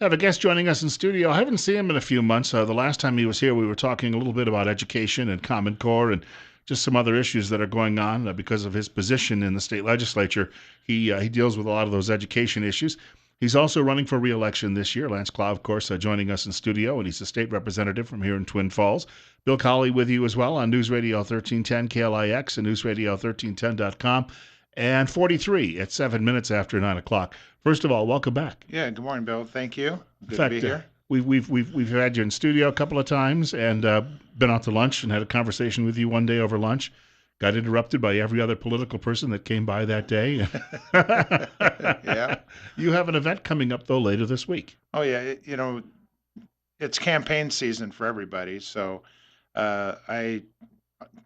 Have a guest joining us in studio. I haven't seen him in a few months. The last time he was here, we were talking a little bit about education and Common Core and just some other issues that are going on because of his position in the state legislature. He deals with a lot of those education issues. He's also running for re-election this year. Lance Clow, of course, joining us in studio, and he's a state representative from here in Twin Falls. Bill Colley with you as well on News Radio 1310 KLIX and newsradio1310.com. And 43 at 7 minutes after 9 o'clock. First of all, welcome back. Yeah, good morning, Bill. Thank you. Good to be here. We've had you in studio a couple of times and been out to lunch and had a conversation with you one day over lunch. Got interrupted by every other political person that came by that day. Yeah. You have an event coming up, though, later this week. Oh, yeah. It's campaign season for everybody. So I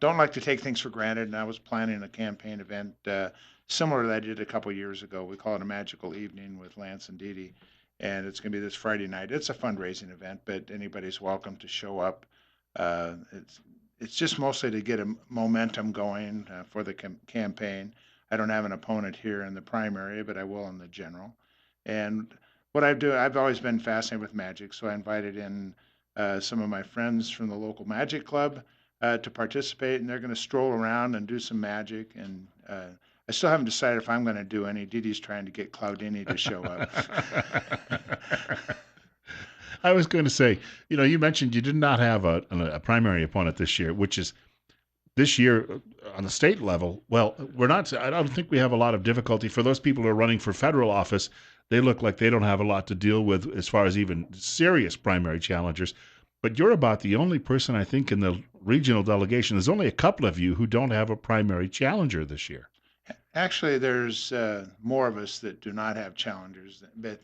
don't like to take things for granted. And I was planning a campaign event similar to that I did a couple years ago. We call it a Magical Evening with Lance and Dee Dee. And it's going to be this Friday night. It's a fundraising event, but anybody's welcome to show up. It's just mostly to get a momentum going for the campaign. I don't have an opponent here in the primary, but I will in the general. And what I do, I've always been fascinated with magic, so I invited in some of my friends from the local magic club to participate, and they're going to stroll around and do some magic. And I still haven't decided if I'm going to do any. Dee Dee's trying to get Claudini to show up. I was going to say, you mentioned you did not have a primary opponent this year, which is this year on the state level. Well, I don't think we have a lot of difficulty for those people who are running for federal office. They look like they don't have a lot to deal with as far as even serious primary challengers. But you're about the only person, I think, in the regional delegation. There's only a couple of you who don't have a primary challenger this year. Actually, there's more of us that do not have challengers, but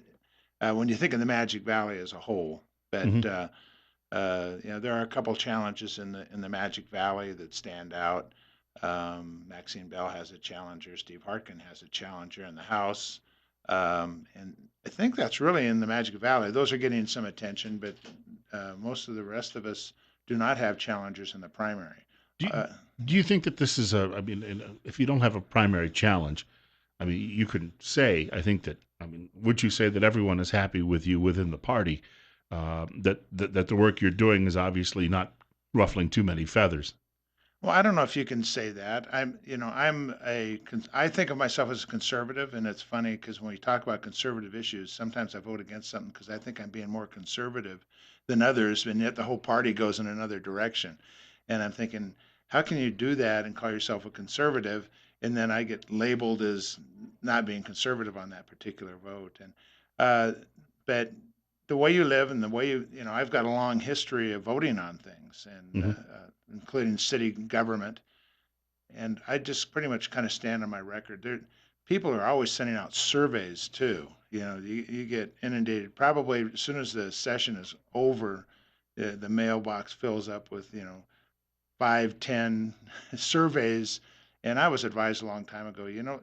when you think of the Magic Valley as a whole, but there are a couple challenges in the Magic Valley that stand out. Maxine Bell has a challenger. Steve Hartkin has a challenger in the House, and I think that's really in the Magic Valley. Those are getting some attention, but most of the rest of us do not have challengers in the primary. Do you think that this is if you don't have a primary challenge, you could say, would you say that everyone is happy with you within the party, that the work you're doing is obviously not ruffling too many feathers? Well, I don't know if you can say that. I think of myself as a conservative, and it's funny because when we talk about conservative issues, sometimes I vote against something because I think I'm being more conservative than others, and yet the whole party goes in another direction. And I'm thinking, how can you do that and call yourself a conservative? And then I get labeled as not being conservative on that particular vote. And but the way you live and the way I've got a long history of voting on things, and including city government, and I just pretty much kind of stand on my record. People are always sending out surveys too. You get inundated. Probably as soon as the session is over, the mailbox fills up with 5, 10 surveys. And I was advised a long time ago,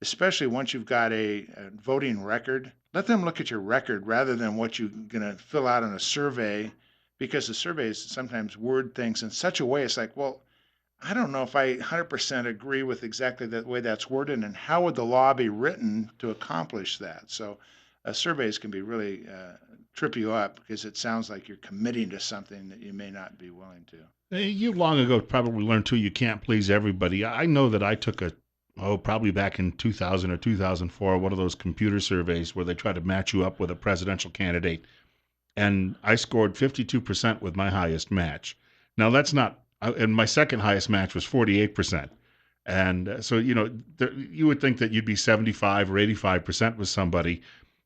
especially once you've got a voting record, let them look at your record rather than what you're going to fill out on a survey, because the surveys sometimes word things in such a way, it's like, well, I don't know if I 100% agree with exactly the way that's worded, and how would the law be written to accomplish that? So surveys can be really trip you up because it sounds like you're committing to something that you may not be willing to. You long ago probably learned too, you can't please everybody. I know that I took probably back in 2000 or 2004, one of those computer surveys where they try to match you up with a presidential candidate. And I scored 52% with my highest match. Now that's not, and my second highest match was 48%. And so, you would think that you'd be 75 or 85% with somebody.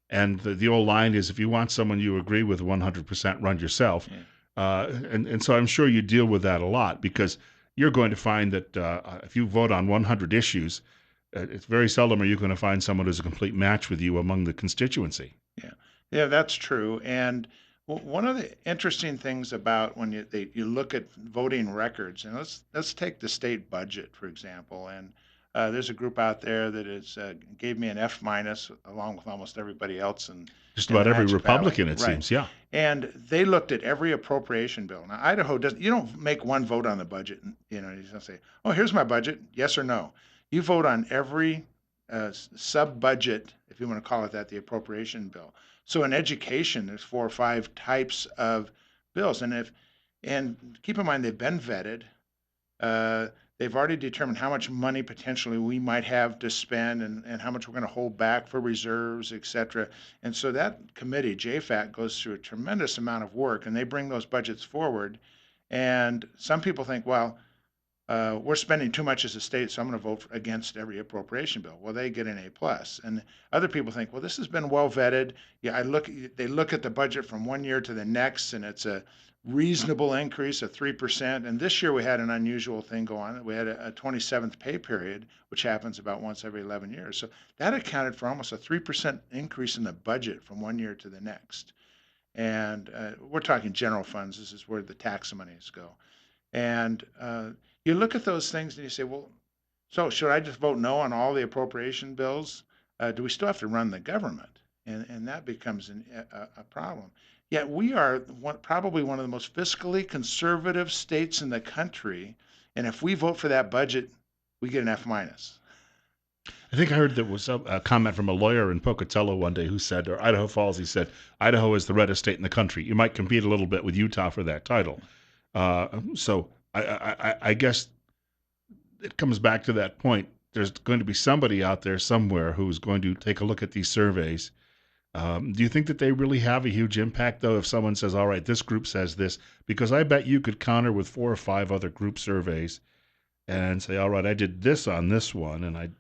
And the old line is, if you want someone you agree with 100%, run yourself. Yeah. And so I'm sure you deal with that a lot, because you're going to find that if you vote on 100 issues, it's very seldom are you going to find someone who's a complete match with you among the constituency. Yeah, that's true. And one of the interesting things about when you look at voting records, and let's take the state budget, for example, and there's a group out there that gave me an F- along with almost everybody else, and just about every Republican, Valley. It seems, yeah. And they looked at every appropriation bill. Now, Idaho doesn't. You don't make one vote on the budget. You don't say, "Oh, here's my budget, yes or no." You vote on every sub budget, if you want to call it that, the appropriation bill. So in education, there's 4 or 5 types of bills, and keep in mind they've been vetted. Uh, they've already determined how much money potentially we might have to spend and how much we're going to hold back for reserves, et cetera. And so that committee, JFAC, goes through a tremendous amount of work and they bring those budgets forward. And some people think, well, we're spending too much as a state, so I'm going to vote against every appropriation bill. Well, they get an A plus, and other people think, well, this has been well vetted. Yeah, they look at the budget from one year to the next, and it's a reasonable increase of 3%. And this year we had an unusual thing go on. We had a 27th pay period, which happens about once every 11 years. So that accounted for almost a 3% increase in the budget from one year to the next. And we're talking general funds. This is where the tax monies go. And you look at those things and you say, well, so should I just vote no on all the appropriation bills? Do we still have to run the government? And that becomes a problem. Yet we are probably one of the most fiscally conservative states in the country. And if we vote for that budget, we get an F minus. I think I heard there was a comment from a lawyer in Pocatello one day who said, or Idaho Falls, he said, Idaho is the reddest state in the country. You might compete a little bit with Utah for that title. So I guess it comes back to that point. There's going to be somebody out there somewhere who's going to take a look at these surveys. Do you think that they really have a huge impact, though, if someone says, all right, this group says this? Because I bet you could counter with 4 or 5 other group surveys and say, all right, I did this on this one. And I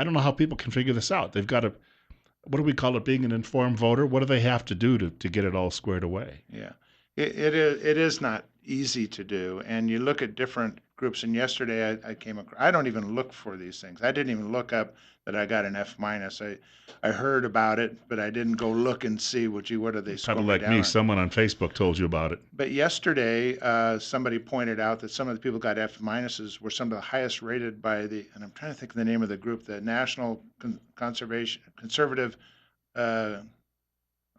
don't know how people can figure this out. They've got to, what do we call it, being an informed voter? What do they have to do to get it all squared away? Yeah, it is not easy to do. And you look at different groups. And yesterday I came across. I don't even look for these things. I didn't even look up that I got an F minus. I heard about it, but I didn't go look and see what are they Probably scoring me like down me, on. someone on Facebook told you about it. But yesterday, somebody pointed out that some of the people who got F minuses were some of the highest rated by and I'm trying to think of the name of the group, the National Conservative uh,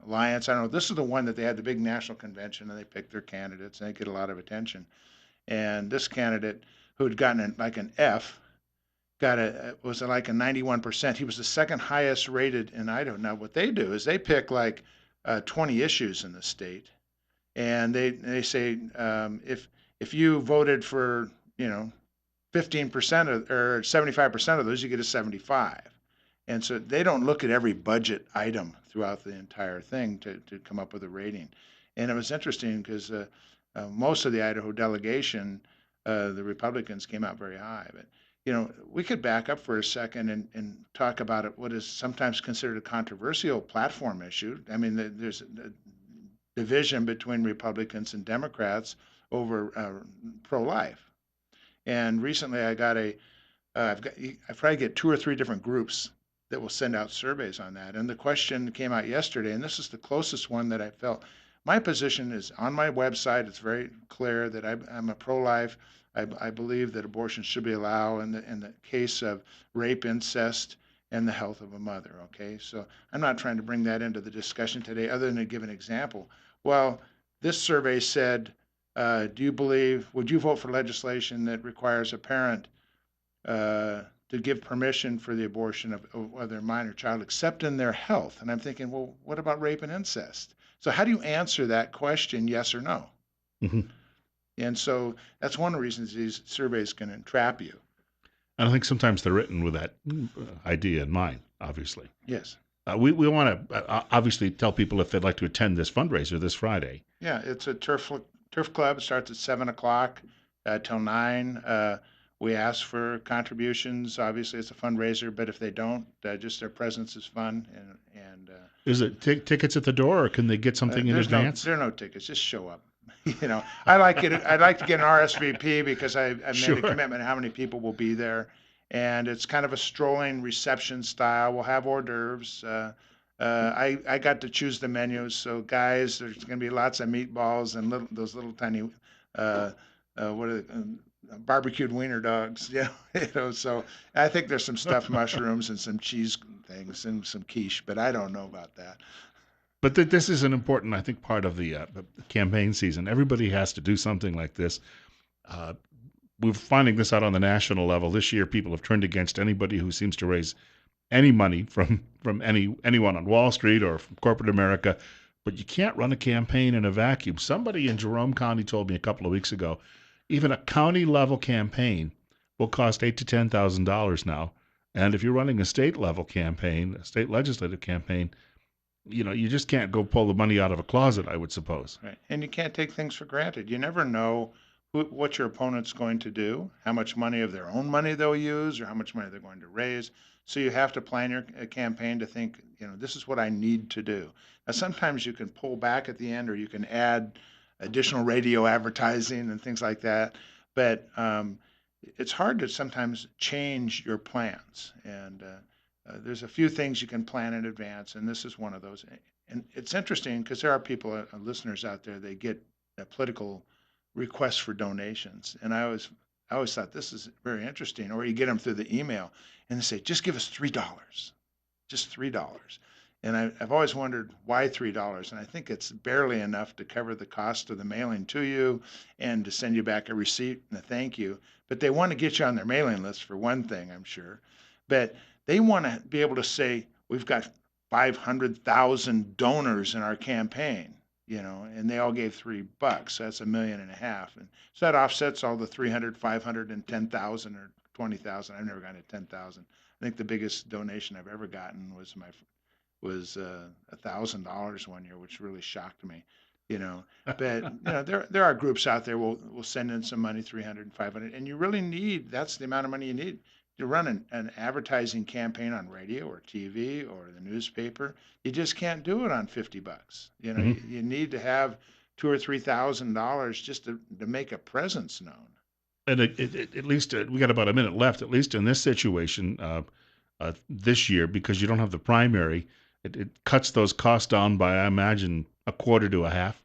Alliance. I don't know. This is the one that they had the big national convention and they picked their candidates and they get a lot of attention. And this candidate who had gotten like an F got was like a 91%. He was the second highest rated in Idaho. Now what they do is they pick like 20 issues in the state, and they say if you voted for 15% or 75% of those, you get a 75. And so they don't look at every budget item throughout the entire thing to come up with a rating. And it was interesting because most of the Idaho delegation, the Republicans came out very high. But we could back up for a second and talk about it, what is sometimes considered a controversial platform issue. I mean, there's a division between Republicans and Democrats over pro-life. And recently, I probably get 2 or 3 different groups that will send out surveys on that. And the question came out yesterday, and this is the closest one that I felt. My position is on my website. It's very clear that I'm a pro-life. I believe that abortion should be allowed in the case of rape, incest, and the health of a mother. Okay, so I'm not trying to bring that into the discussion today, other than to give an example. Well, this survey said, would you vote for legislation that requires a parent to give permission for the abortion of their minor child, except in their health? And I'm thinking, well, what about rape and incest? So how do you answer that question, yes or no? Mm-hmm. And so that's one of the reasons these surveys can entrap you. And I think sometimes they're written with that idea in mind, obviously. Yes. We want to obviously tell people if they'd like to attend this fundraiser this Friday. Yeah, it's a turf club. It starts at 7 o'clock till 9. We ask for contributions. Obviously, it's a fundraiser, but if they don't, just their presence is fun. And Is it tickets at the door, or can they get something in advance? There are no tickets. Just show up. I'd like to get an RSVP because I've made a commitment to how many people will be there, and it's kind of a strolling reception style. We'll have hors d'oeuvres. I got to choose the menus, so guys, there's going to be lots of meatballs and those little tiny what are they, barbecued wiener dogs. So I think there's some stuffed mushrooms and some cheese things and some quiche, but I don't know about that. But this is an important, I think, part of the campaign season. Everybody has to do something like this. we're finding this out on the national level. This year, people have turned against anybody who seems to raise any money from anyone on Wall Street or from corporate America. But you can't run a campaign in a vacuum. Somebody in Jerome County told me a couple of weeks ago, even a county level campaign will cost $8,000 to $10,000 now. And if you're running a state level campaign, a state legislative campaign, you just can't go pull the money out of a closet, I would suppose. Right. And you can't take things for granted. You never know what your opponent's going to do, how much money of their own money they'll use, or how much money they're going to raise. So you have to plan your campaign to think, this is what I need to do. Now, sometimes you can pull back at the end, or you can add additional radio advertising and things like that. But it's hard to sometimes change your plans. And there's a few things you can plan in advance, and this is one of those. And it's interesting because there are people, listeners out there, they get political requests for donations, and I always thought this is very interesting. Or you get them through the email, and they say, just give us $3, just $3. And I've always wondered why $3, and I think it's barely enough to cover the cost of the mailing to you and to send you back a receipt and a thank you. But they want to get you on their mailing list for one thing, I'm sure. But they want to be able to say, we've got 500,000 donors in our campaign, and they all gave $3. So that's $1.5 million. And so that offsets all the 300, 500, and 10,000 or 20,000. I've never gotten to 10,000. I think the biggest donation I've ever gotten was $1,000 one year, which really shocked me. But there are groups out there will send in some money, 300 and 500, and you really that's the amount of money you need to run an advertising campaign on radio or TV or the newspaper. You just can't do it on $50. Mm-hmm. You need to have $2,000 or $3,000 just to make a presence known. And at least we got about a minute left. At least in this situation, this year, because you don't have the primary, it cuts those costs down by, I imagine, a quarter to a half.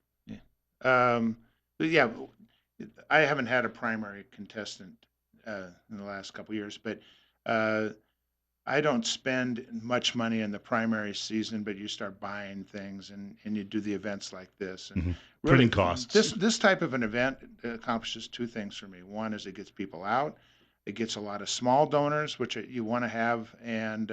But yeah, I haven't had a primary contestant in the last couple of years, but I don't spend much money in the primary season, but you start buying things and you do the events like this. And Mm-hmm. really, Printing costs. this type of an event accomplishes two things for me. One is it gets people out. It gets a lot of small donors, which you want to have, and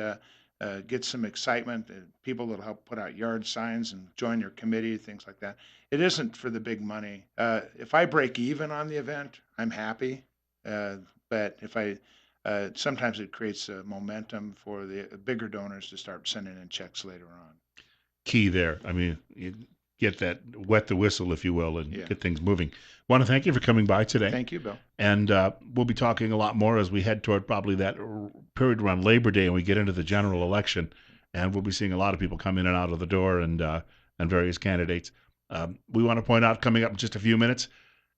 get some excitement. People that'll help put out yard signs and join your committee, things like that. It isn't for the big money. If I break even on the event, I'm happy. But if sometimes it creates a momentum for the bigger donors to start sending in checks later on. Key there. I mean, you get that wet the whistle, if you will, and get things moving. Want to thank you for coming by today. Thank you, Bill. And we'll be talking a lot more as we head toward probably that period around Labor Day and we get into the general election. And we'll be seeing a lot of people come in and out of the door and various candidates. We want to point out, coming up in just a few minutes,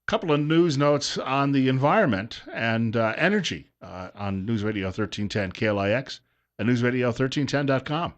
a couple of news notes on the environment and energy on News Radio 1310 KLIX and newsradio1310.com.